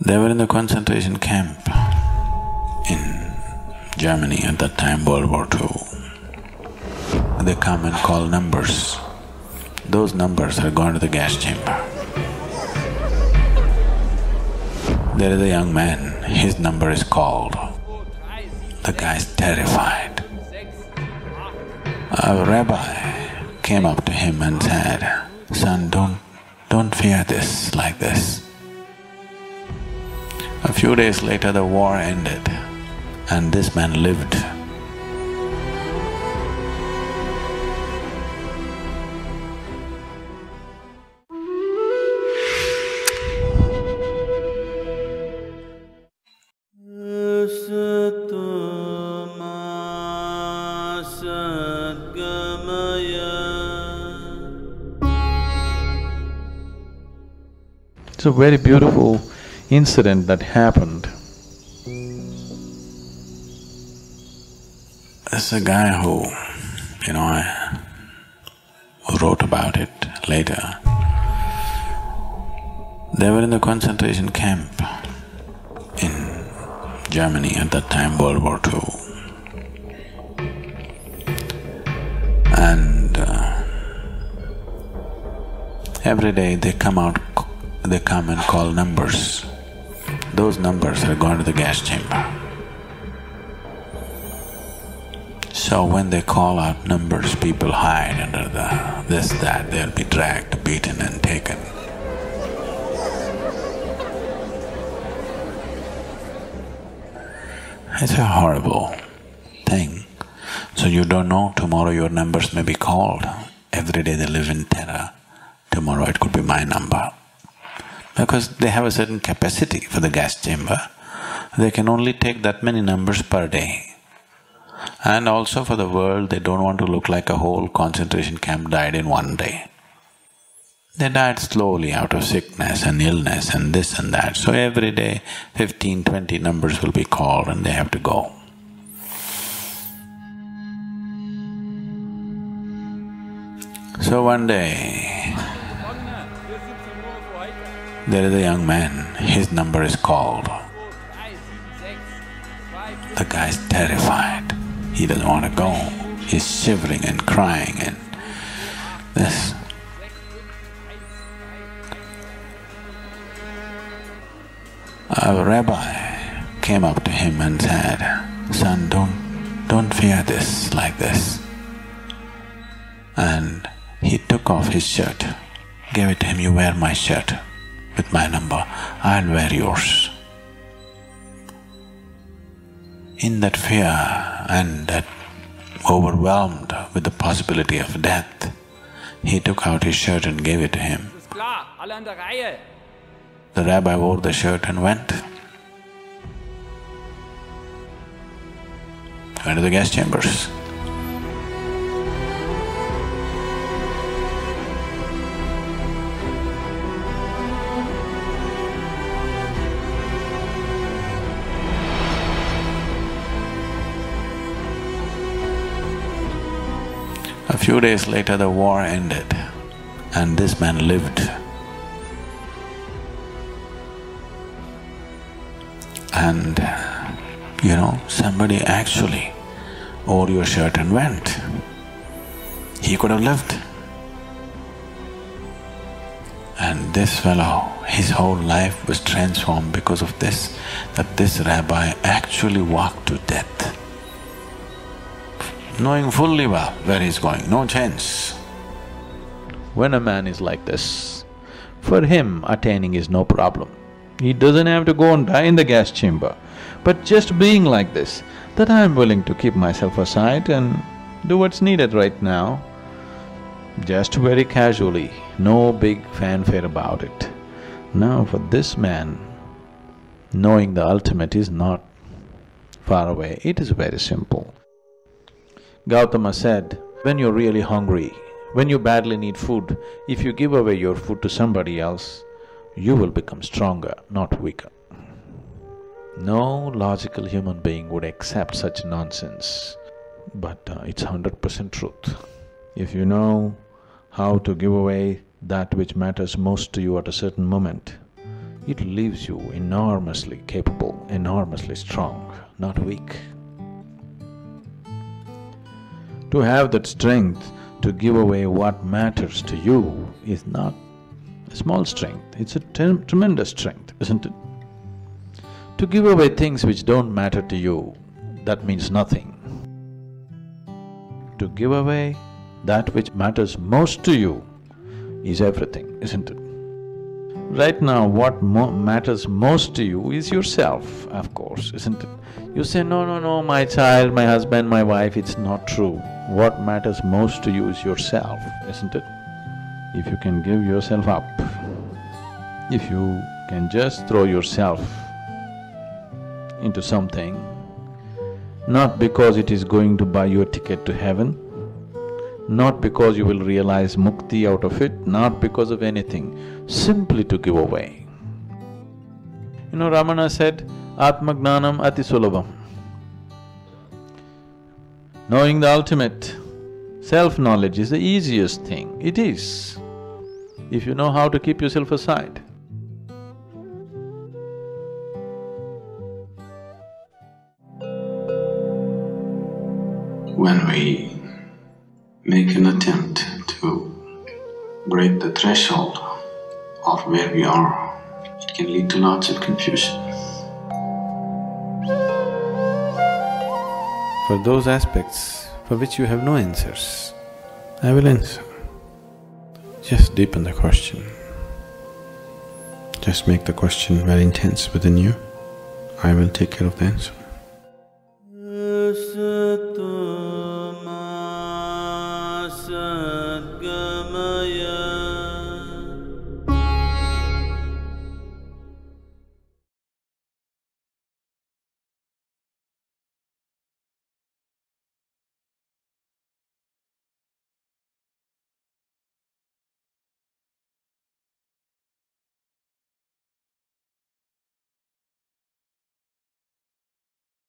They were in the concentration camp in Germany at that time, World War II. They come and call numbers. Those numbers are going to the gas chamber. There is a young man, his number is called. The guy's terrified. A rabbi came up to him and said, "Son, don't fear this like this." A few days later, the war ended and this man lived. It's a very beautiful incident that happened. There's a guy who, I wrote about it later. They were in the concentration camp in Germany at that time, World War II. And every day they come and call numbers. Those numbers are going to the gas chamber. So when they call out numbers, people hide under that, they'll be dragged, beaten and taken. It's a horrible thing. So you don't know, tomorrow your numbers may be called. Every day they live in terror. Tomorrow it could be my number. Because they have a certain capacity for the gas chamber. They can only take that many numbers per day. And also for the world, they don't want to look like a whole concentration camp died in one day. They died slowly out of sickness and illness and this and that. So every day 15, 20 numbers will be called and they have to go. So one day, there is a young man, his number is called. The guy's terrified, he doesn't want to go, he's shivering and crying and this. A rabbi came up to him and said, "Son, don't fear this like this." And he took off his shirt, gave it to him, "You wear my shirt with my number, I'll wear yours." In that fear and that overwhelmed with the possibility of death, he took out his shirt and gave it to him. The rabbi wore the shirt and went to the gas chambers. A few days later, the war ended and this man lived. And, somebody actually wore your shirt and went. He could have lived. And this fellow, his whole life was transformed because of this, that this rabbi actually walked to death, knowing fully well where he's going, no chance. When a man is like this, for him attaining is no problem. He doesn't have to go and die in the gas chamber. But just being like this, that I'm willing to keep myself aside and do what's needed right now, just very casually, no big fanfare about it. Now for this man, knowing the ultimate is not far away, it is very simple. Gautama said, when you're really hungry, when you badly need food, if you give away your food to somebody else, you will become stronger, not weaker. No logical human being would accept such nonsense, but it's 100% truth. If you know how to give away that which matters most to you at a certain moment, it leaves you enormously capable, enormously strong, not weak. To have that strength to give away what matters to you is not a small strength, it's a tremendous strength, isn't it? To give away things which don't matter to you, that means nothing. To give away that which matters most to you is everything, isn't it? Right now, what matters most to you is yourself, of course, isn't it? You say, no, no, no, my child, my husband, my wife, it's not true. What matters most to you is yourself, isn't it? If you can give yourself up, if you can just throw yourself into something, not because it is going to buy you a ticket to heaven, not because you will realize mukti out of it, not because of anything, simply to give away. You know, Ramana said, Atmagnanam ati sulabham. Knowing the ultimate, self-knowledge is the easiest thing. It is, if you know how to keep yourself aside. When we make an attempt to break the threshold of where we are, it can lead to lots of confusion. For those aspects for which you have no answers, I will answer. Just deepen the question. Just make the question very intense within you. I will take care of the answer.